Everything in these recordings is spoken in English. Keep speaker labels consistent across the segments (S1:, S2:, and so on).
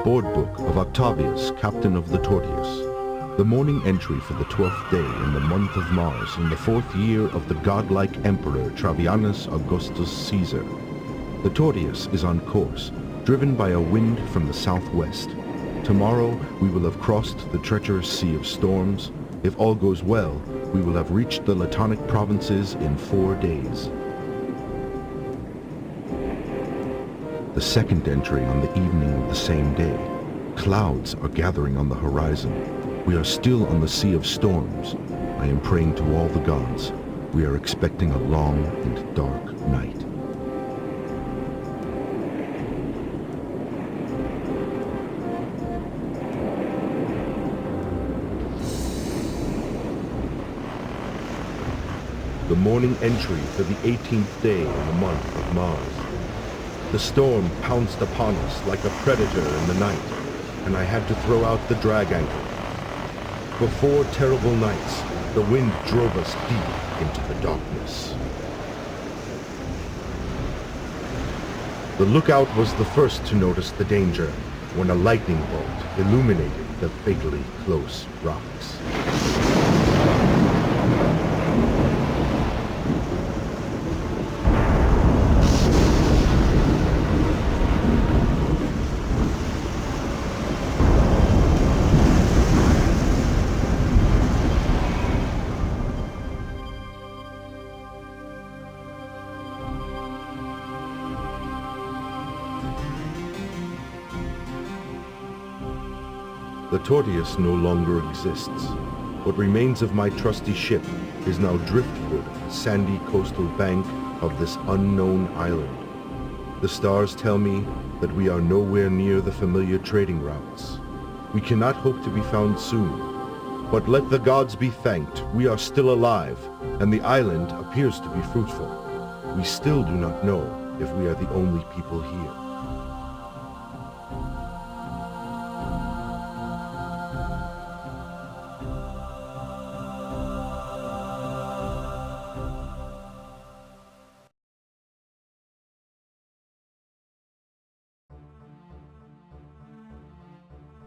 S1: board book of Octavius, captain of the Tortius. The morning entry for the 12th day in the month of Mars in the 4th year of the godlike emperor Travianus Augustus Caesar. The Tortius is on course, driven by a wind from the southwest. Tomorrow we will have crossed the treacherous sea of storms. If all goes well, we will have reached the Latonic provinces in 4 days. The second entry on the evening of the same day. Clouds are gathering on the horizon. We are still on the sea of storms. I am praying to all the gods. We are expecting a long and dark night. The morning entry for the 18th day in the month of Mars. The storm pounced upon us like a predator in the night, and I had to throw out the drag anchor. For 4 terrible nights, the wind drove us deep into the darkness. The lookout was the first to notice the danger when a lightning bolt illuminated the fatally close rocks. The Tortius no longer exists. What remains of my trusty ship is now driftwood on the sandy coastal bank of this unknown island. The stars tell me that we are nowhere near the familiar trading routes. We cannot hope to be found soon. But let the gods be thanked, we are still alive, and the island appears to be fruitful. We still do not know if we are the only people here.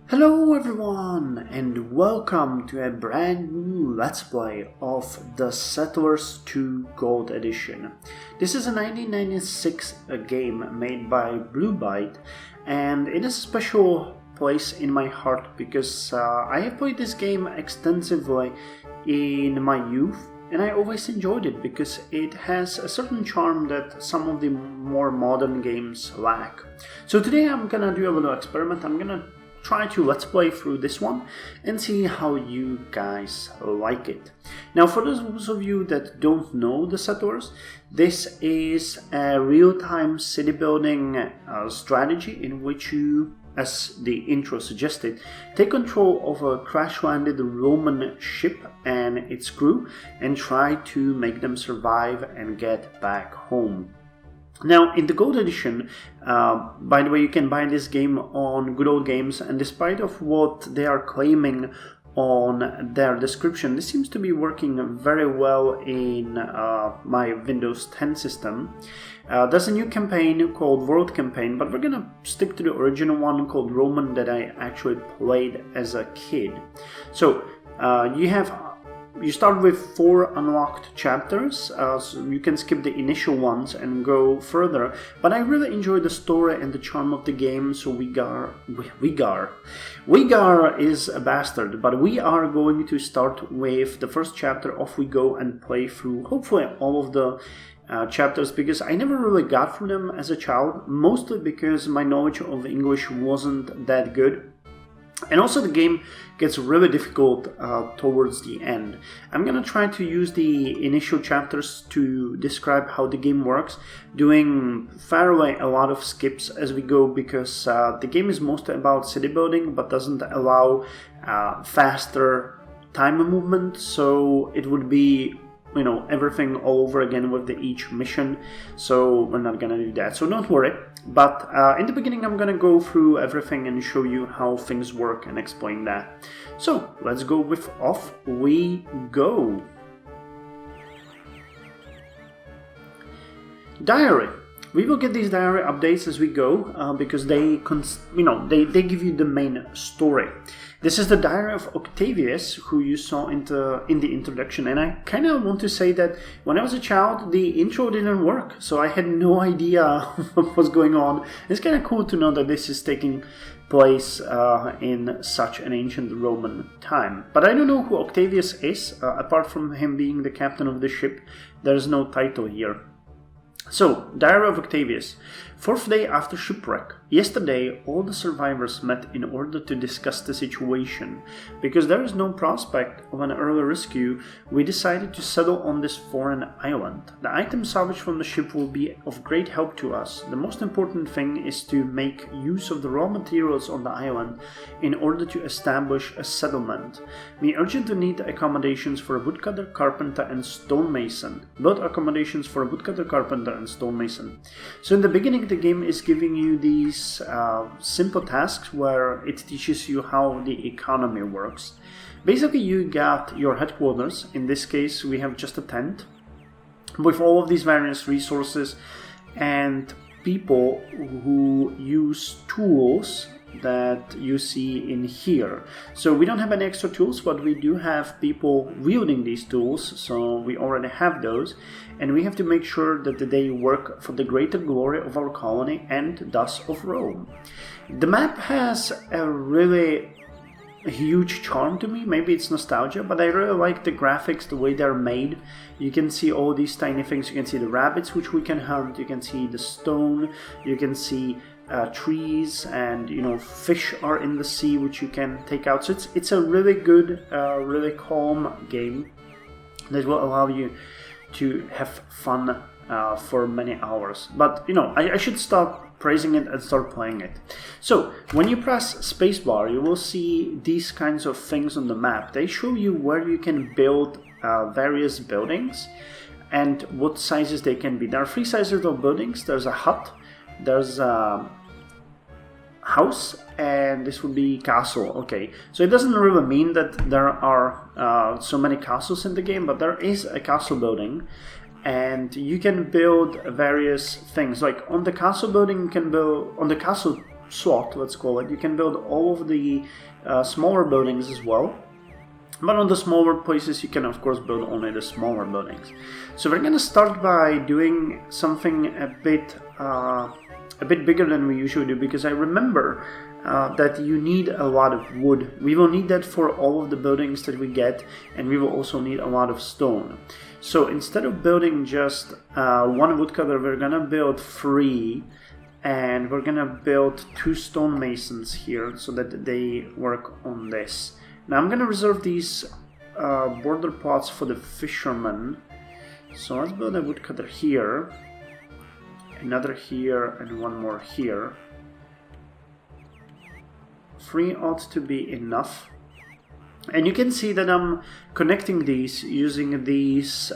S2: Hello everyone, and welcome to a brand new Let's Play of the Settlers 2 Gold Edition. This is a 1996 game made by Blue Byte, and it is a special place in my heart because I have played this game extensively in my youth, and I always enjoyed it because it has a certain charm that some of the more modern games lack. So today I'm gonna do a little experiment. I'm gonna try to let's play through this one and see how you guys like it. Now, for those of you that don't know the Settlers, this is a real-time city building strategy in which you, as the intro suggested, take control of a crash-landed Roman ship and its crew and try to make them survive and get back home. Now, in the Gold Edition, by the way, you can buy this game on Good Old Games, and despite of what they are claiming on their description, this seems to be working very well in my Windows 10 system. There's a new campaign called World Campaign, but we're gonna stick to the original one called Roman that I actually played as a kid. So, you start with 4 unlocked chapters, so you can skip the initial ones and go further. But I really enjoy the story and the charm of the game, so Wigar is a bastard, but we are going to start with the first chapter. Off we go and play through, hopefully, all of the chapters, because I never really got through them as a child, mostly because my knowledge of English wasn't that good. And also the game gets really difficult towards the end. I'm gonna try to use the initial chapters to describe how the game works, doing fairly a lot of skips as we go, because the game is mostly about city building but doesn't allow faster time movement, so it would be, you know, everything all over again with each mission, so we're not gonna do that, so don't worry. But in the beginning I'm gonna go through everything and show you how things work and explain that. So let's go with Off We Go. Diary. We will get these diary updates as we go because they give you the main story. This is the diary of Octavius, who you saw in the introduction, and I kind of want to say that when I was a child, the intro didn't work, so I had no idea what was going on. It's kind of cool to know that this is taking place in such an ancient Roman time. But I don't know who Octavius is, apart from him being the captain of the ship. There is no title here. So, Diary of Octavius. 4th day after shipwreck. Yesterday, all the survivors met in order to discuss the situation. Because there is no prospect of an early rescue, we decided to settle on this foreign island. The items salvaged from the ship will be of great help to us. The most important thing is to make use of the raw materials on the island in order to establish a settlement. We urgently need accommodations for a woodcutter, carpenter, and stonemason. Build accommodations for a woodcutter, carpenter, and stonemason. So in the beginning, the game is giving you these simple tasks where it teaches you how the economy works. Basically, you got your headquarters. In this case, we have just a tent with all of these various resources and people who use tools that you see in here. So we don't have any extra tools, but we do have people wielding these tools, so we already have those, and we have to make sure that they work for the greater glory of our colony and thus of Rome. The map has a really huge charm to me. Maybe it's nostalgia, but I really like the graphics, the way they're made. You can see all these tiny things. You can see the rabbits, which we can hunt. You can see the stone. You can see trees, and fish are in the sea, which you can take out. So it's a really good, really calm game that will allow you to have fun for many hours. But I should stop praising it and start playing it. So when you press spacebar, you will see these kinds of things on the map. They show you where you can build various buildings and what sizes they can be. There are 3 sizes of buildings. There's a hut, there's a house, and this would be castle. Okay, so it doesn't really mean that there are so many castles in the game, but there is a castle building, and you can build various things. Like on the castle building, you can build, on the castle slot, let's call it, you can build all of the smaller buildings as well. But on the smaller places, you can of course build only the smaller buildings. So we're gonna start by doing something a bit bigger than we usually do, because I remember that you need a lot of wood. We will need that for all of the buildings that we get, and we will also need a lot of stone. So instead of building just 1 woodcutter, we're gonna build 3, and we're gonna build 2 stonemasons here so that they work on this. Now I'm gonna reserve these border plots for the fishermen. So let's build a woodcutter here, another here, and 1 more here. 3 ought to be enough. And you can see that I'm connecting these using these,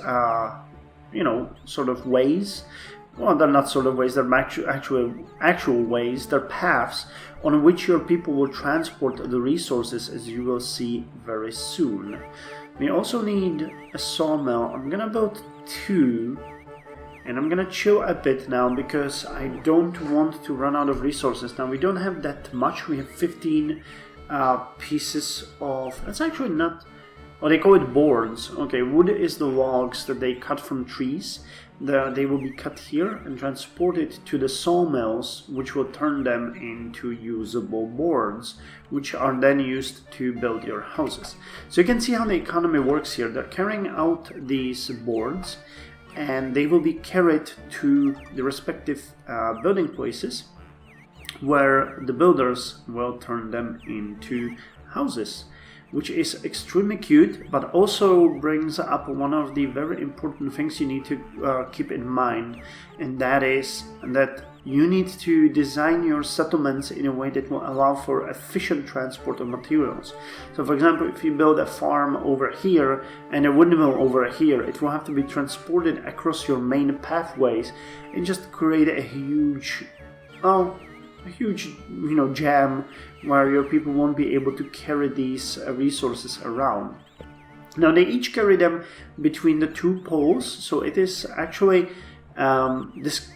S2: sort of ways. Well, they're not sort of ways, they're actual ways, they're paths on which your people will transport the resources, as you will see very soon. We also need a sawmill. I'm gonna build 2. And I'm gonna chill a bit now because I don't want to run out of resources. Now we don't have that much. We have 15 pieces of... That's actually not... Oh, they call it boards. Okay, wood is the logs that they cut from trees. They will be cut here and transported to the sawmills, which will turn them into usable boards, which are then used to build your houses. So you can see how the economy works here. They're carrying out these boards, and they will be carried to the respective building places, where the builders will turn them into houses, which is extremely cute, but also brings up one of the very important things you need to keep in mind, and that is that you need to design your settlements in a way that will allow for efficient transport of materials. So for example, if you build a farm over here and a windmill over here, it will have to be transported across your main pathways and just create a huge jam where your people won't be able to carry these resources around. Now they each carry them between the 2 poles, so it is actually this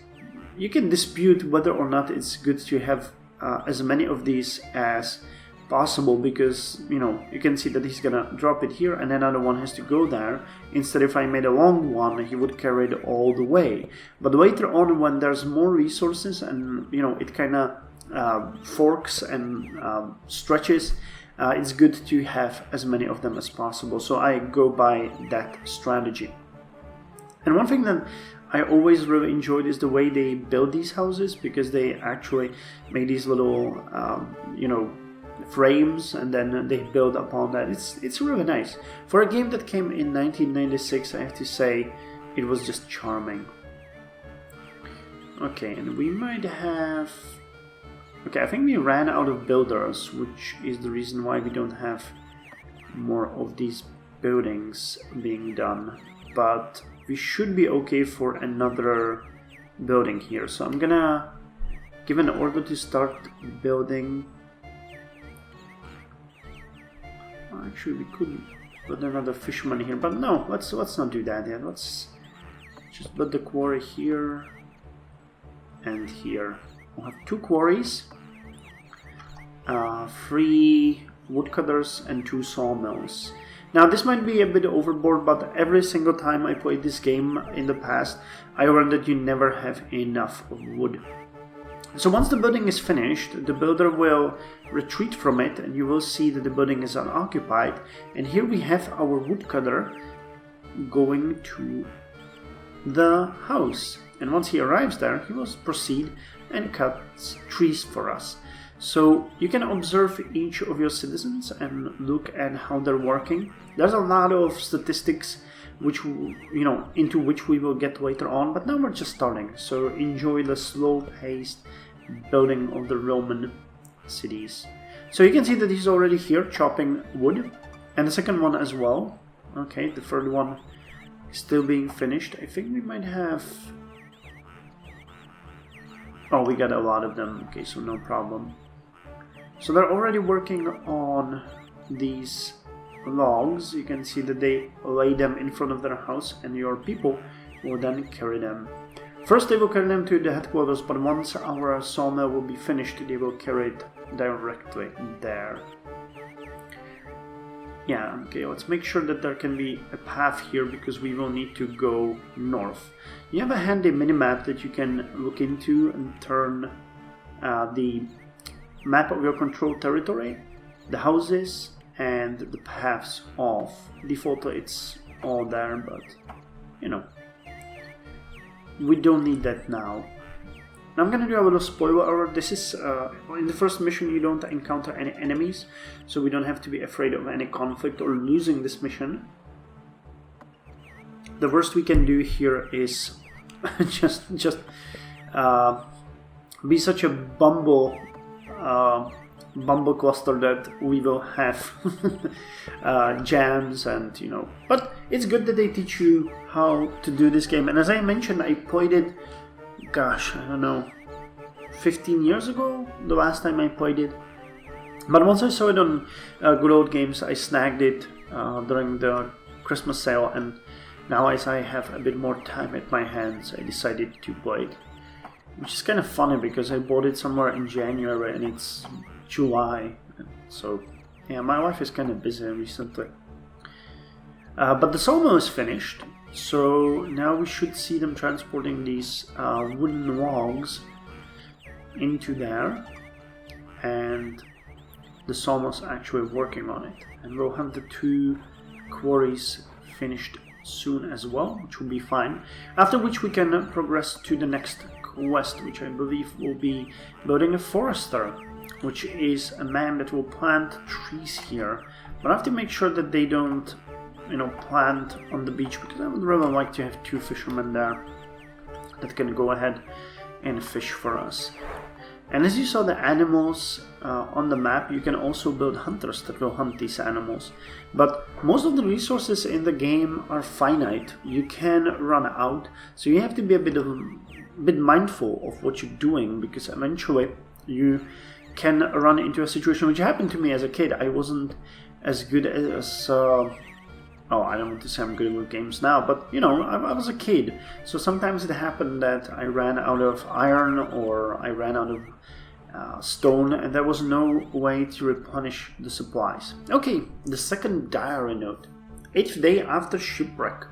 S2: you can dispute whether or not it's good to have as many of these as possible, because you can see that he's gonna drop it here and another one has to go there. Instead, if I made a long one, he would carry it all the way. But later on, when there's more resources and it kind of forks and stretches, it's good to have as many of them as possible. So I go by that strategy. And one thing that I always really enjoyed is the way they build these houses, because they actually make these little frames and then they build upon that. It's really nice. For a game that came in 1996, I have to say it was just charming. Okay, and we might have... Okay, I think we ran out of builders, which is the reason why we don't have more of these buildings being done. But we should be okay for another building here. So I'm gonna give an order to start building. Actually, we could put another fisherman here, but no, let's not do that yet. Let's just build the quarry here and here. We'll have 2 quarries, 3 woodcutters and 2 sawmills. Now this might be a bit overboard, but every single time I played this game in the past, I learned that you never have enough of wood. So once the building is finished, the builder will retreat from it and you will see that the building is unoccupied. And here we have our woodcutter going to the house. And once he arrives there, he will proceed and cut trees for us. So you can observe each of your citizens and look at how they're working. There's a lot of statistics which into which we will get later on, but now we're just starting. So enjoy the slow-paced building of the Roman cities. So you can see that he's already here chopping wood, and the second one as well. Okay, the third one is still being finished. I think we might have... Oh, we got a lot of them. Okay, so no problem. So they're already working on these logs. You can see that they lay them in front of their house and your people will then carry them. First they will carry them to the headquarters, but once our sawmill will be finished, they will carry it directly there. Yeah, okay, let's make sure that there can be a path here, because we will need to go north. You have a handy minimap that you can look into and turn the map of your control territory, the houses, and the paths off. Defaultly it's all there, but we don't need that now. Now I'm gonna do a little spoiler alert. This is in the first mission you don't encounter any enemies, so we don't have to be afraid of any conflict or losing this mission. The worst we can do here is just be such a bumble cluster that we will have jams and but it's good that they teach you how to do this game. And as I mentioned, I played it, gosh, I don't know, 15 years ago, the last time I played it. But once I saw it on Good Old Games, I snagged it during the Christmas sale, and now as I have a bit more time at my hands, I decided to play it. Which is kind of funny because I bought it somewhere in January and it's July. So yeah, my life is kind of busy recently. But the sawmill is finished, so now we should see them transporting these wooden logs into there, and the sawmill's actually working on it. And we'll have the 2 quarries finished soon as well, which will be fine. After which we can progress to the next quest, which I believe will be building a forester, which is a man that will plant trees here. But I have to make sure that they don't plant on the beach, because I would really like to have 2 fishermen there that can go ahead and fish for us. And as you saw the animals on the map, you can also build hunters that will hunt these animals. But most of the resources in the game are finite. You can run out, so you have to be a bit mindful of what you're doing, because eventually you can run into a situation which happened to me as a kid. I wasn't as good as Oh, I don't want to say I'm good with games now, but you know, I was a kid, so sometimes it happened that I ran out of iron or I ran out of stone, and there was no way to replenish the supplies. Okay, the second diary note. 8th day after shipwreck.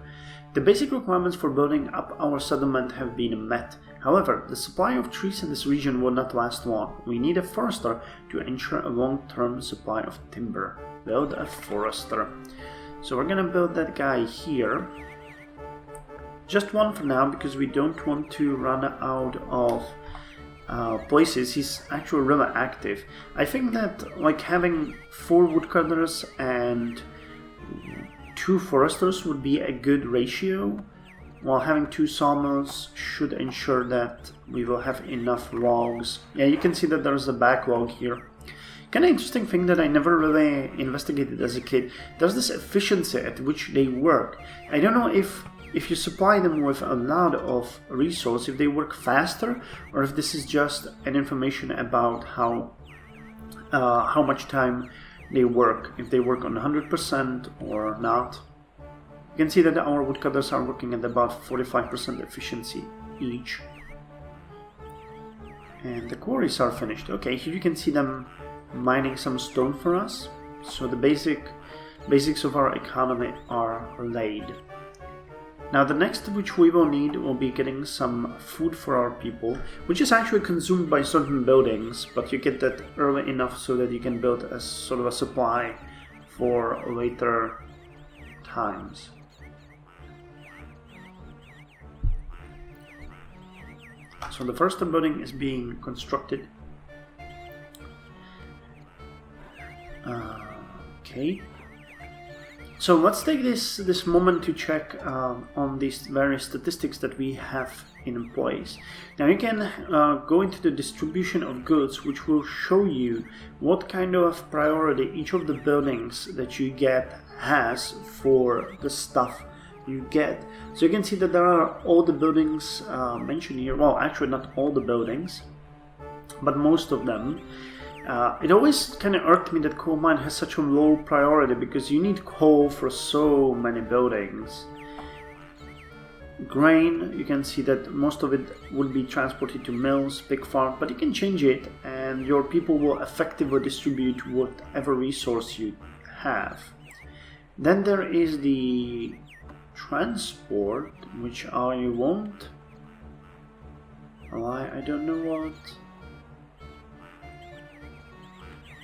S2: The basic requirements for building up our settlement have been met. However, the supply of trees in this region will not last long. We need a forester to ensure a long-term supply of timber. Build a forester. So we're gonna build that guy here. Just one for now, because we don't want to run out of places. He's actually really active. I think that like having 4 woodcutters and 2 foresters would be a good ratio, while having 2 sawmills should ensure that we will have enough logs. Yeah, you can see that there's a backlog here. Kind of interesting thing that I never really investigated as a kid. There's this efficiency at which they work. I don't know if you supply them with a lot of resource, if they work faster, or if this is just an information about how much time they work, if they work on 100% or not. You can see that our woodcutters are working at about 45% efficiency each. And the quarries are finished. Okay, here you can see them mining some stone for us. So the basics of our economy are laid. Now the next which we will need will be getting some food for our people, which is actually consumed by certain buildings, but you get that early enough so that you can build a sort of a supply for later times. So the first building is being constructed. Okay. So let's take this moment to check on these various statistics that we have in place. Now you can go into the distribution of goods, which will show you what kind of priority each of the buildings that you get has for the stuff you get. So you can see that there are all the buildings mentioned here. Well, actually not all the buildings, but most of them. It always kind of irked me that coal mine has such a low priority, because you need coal for so many buildings. Grain, you can see that most of it would be transported to mills, pig farm, but you can change it and your people will effectively distribute whatever resource you have. Then there is the transport, which I won't. I don't know what.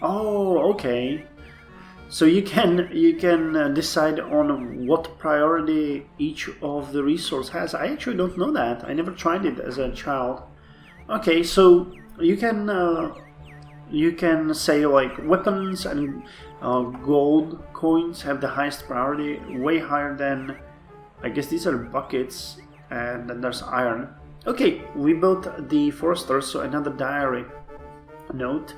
S2: Oh, okay. So you can decide on what priority each of the resource has. I actually don't know that. I never tried it as a child. Okay, so you can say like weapons and gold coins have the highest priority, way higher than, I guess these are buckets, and then there's iron. Okay, we built the forester, so another diary note.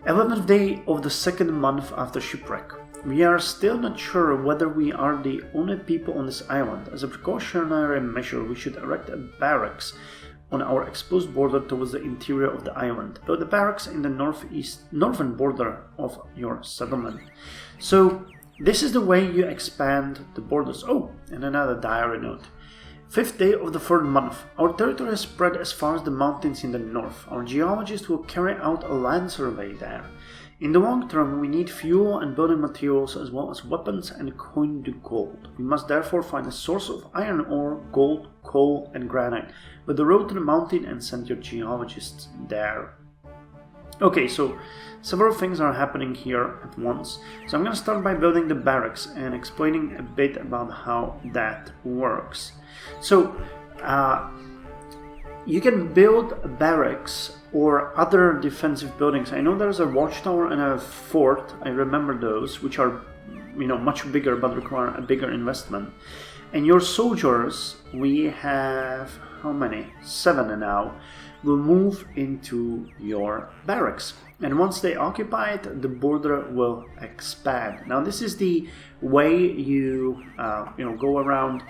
S2: 11th day of the 2nd month after shipwreck. We are still not sure whether we are the only people on this island. As a precautionary measure, we should erect a barracks on our exposed border towards the interior of the island. Build the barracks in the northern border of your settlement. So this is the way you expand the borders. Oh, and another diary note. 5th day of the 3rd month. Our territory is spread as far as the mountains in the north. Our geologist will carry out a land survey there. In the long term, we need fuel and building materials as well as weapons and coined gold. We must therefore find a source of iron ore, gold, coal, and granite, with the road to the mountain, and send your geologists there. Okay, so several things are happening here at once. So I'm going to start by building the barracks and explaining a bit about how that works. So you can build barracks or other defensive buildings. I know there's a watchtower and a fort. I remember those, which are, much bigger but require a bigger investment. And your soldiers, we have how many? 7 now. Will move into your barracks, and once they occupy it, the border will expand. Now this is the way you go around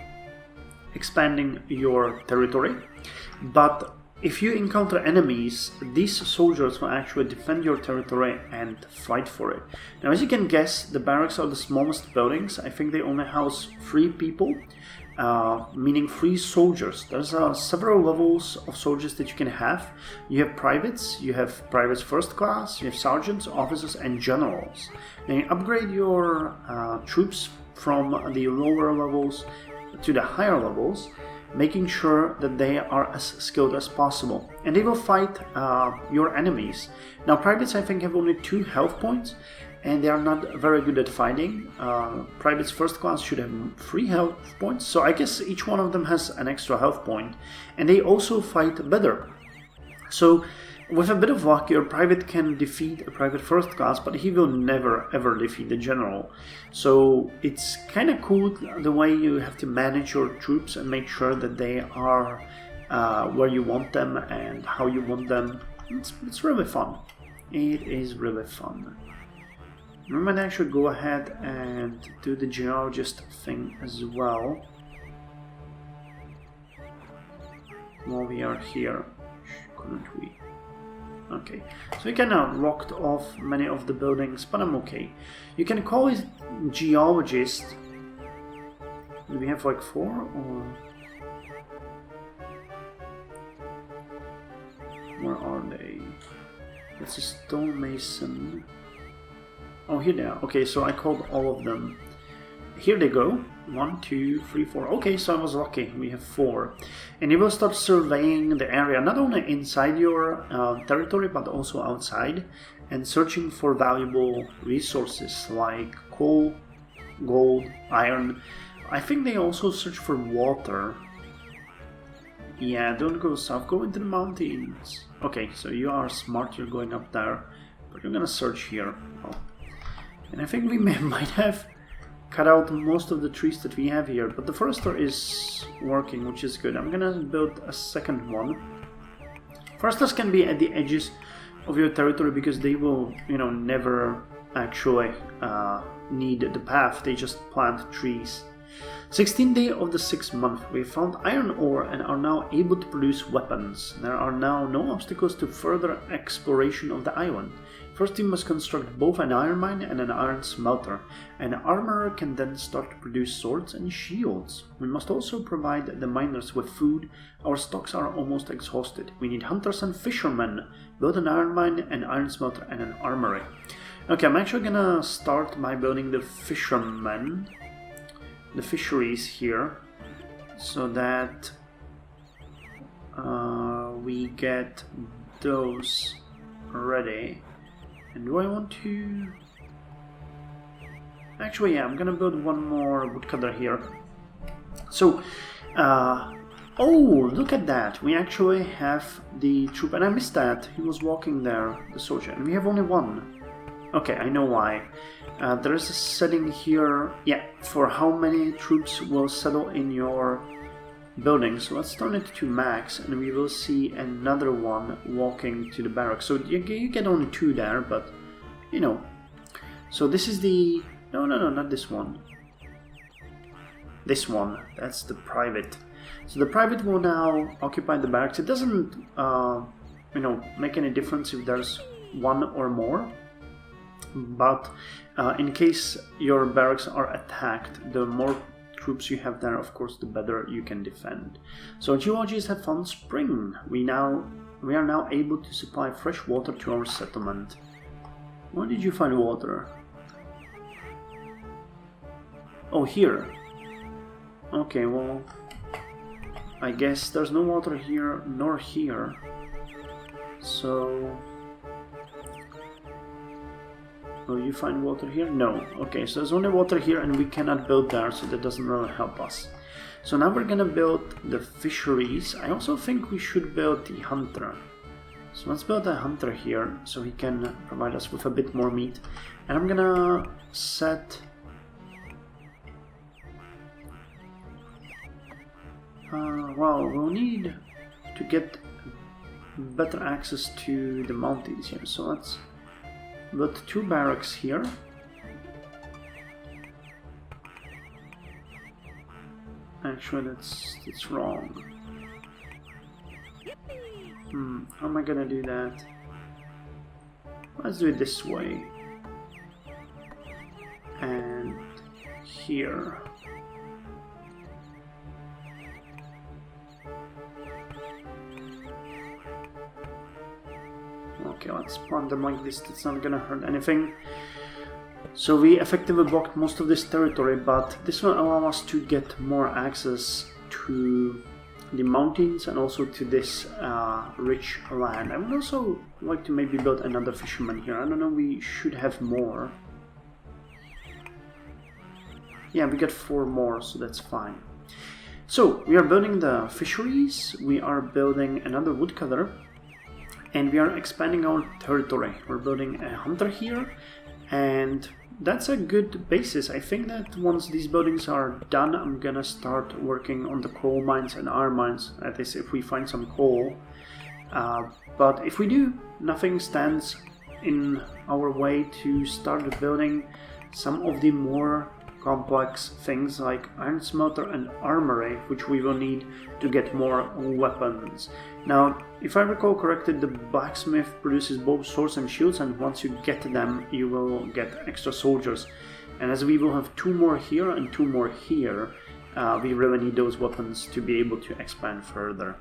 S2: expanding your territory, but if you encounter enemies, these soldiers will actually defend your territory and fight for it. Now, as you can guess, the barracks are the smallest buildings. I think they only house 3 people, meaning 3 soldiers. There's several levels of soldiers that you can have. You have privates, you have privates first class, you have sergeants, officers, and generals. Now, you upgrade your troops from the lower levels to the higher levels, making sure that they are as skilled as possible, and they will fight your enemies. Now, privates I think have only 2 health points, and they are not very good at fighting. Privates first class should have 3 health points, so I guess each one of them has an extra health point, and they also fight better. So with a bit of luck, your private can defeat a private first class, but he will never ever defeat the general. So it's kind of cool the way you have to manage your troops and make sure that they are where you want them and how you want them. It's really fun. It is really fun. We might actually go ahead and do the geologist thing as well while we are here. Couldn't we? Okay, so we kind of locked off many of the buildings, but I'm okay. You can call it geologist. Do we have like 4 or where are they? It's a stonemason. Oh, here they are. Okay, so I called all of them. Here they go. 1, 2, 3, 4. Okay, so I was lucky. We have 4. And you will start surveying the area, not only inside your territory, but also outside, and searching for valuable resources like coal, gold, iron. I think they also search for water. Yeah, don't go south, go into the mountains. Okay, so you are smart, you're going up there, but you're gonna search here. Oh. And I think we might have cut out most of the trees that we have here, but the forester is working, which is good. I'm gonna build a second one. Foresters can be at the edges of your territory because they will, never actually need the path. They just plant trees. 16th day of the 6th month, we found iron ore and are now able to produce weapons. There are now no obstacles to further exploration of the island. First, you must construct both an iron mine and an iron smelter. An armorer can then start to produce swords and shields. We must also provide the miners with food. Our stocks are almost exhausted. We need hunters and fishermen. Build an iron mine, an iron smelter, and an armory. Okay, I'm actually gonna start by building the fishermen. The fisheries here, so that we get those ready. And do I want to... Actually, yeah, I'm gonna build one more woodcutter here. So, oh, look at that! We actually have the troop, and I missed that. He was walking there, the soldier, and we have only 1. Okay, I know why. There is a setting here, yeah, for how many troops will settle in your building. So let's turn it to max, and we will see another one walking to the barracks. So you get only 2 there, but, So this is the... No, not this one. This one, that's the private. So the private will now occupy the barracks. It doesn't, make any difference if there's 1 or more. But in case your barracks are attacked, the more troops you have there, of course, the better you can defend. So geologists have found spring. We are now able to supply fresh water to our settlement. Where did you find water? Oh, here. Okay, well, I guess there's no water here nor here. So... Will you find water here? No. Okay, so there's only water here and we cannot build there, so that doesn't really help us. So now we're gonna build the fisheries. I also think we should build the hunter. So let's build a hunter here, so he can provide us with a bit more meat. And I'm gonna set... well, we'll need to get better access to the mountains here, so let's... Build 2 barracks here. Actually, that's wrong. How am I gonna do that? Let's do it this way. And here. Okay, let's spawn them like this. That's not gonna hurt anything. So we effectively blocked most of this territory, but this will allow us to get more access to the mountains and also to this rich land. I would also like to maybe build another fisherman here. I don't know, we should have more. Yeah, we got 4 more, so that's fine. So we are building the fisheries, we are building another woodcutter, and we are expanding our territory. We're building a hunter here, and that's a good basis. I think that once these buildings are done, I'm gonna start working on the coal mines and iron mines, that is if we find some coal. But if we do, nothing stands in our way to start building some of the more complex things like iron smelter and armory, which we will need to get more weapons. Now, if I recall correctly, the blacksmith produces both swords and shields, and once you get them, you will get extra soldiers. And as we will have 2 more here and 2 more here, we really need those weapons to be able to expand further.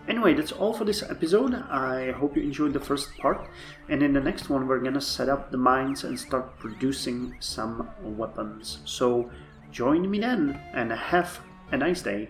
S2: Anyway, that's all for this episode. I hope you enjoyed the first part, and in the next one we're gonna set up the mines and start producing some weapons. So join me then, and have a nice day.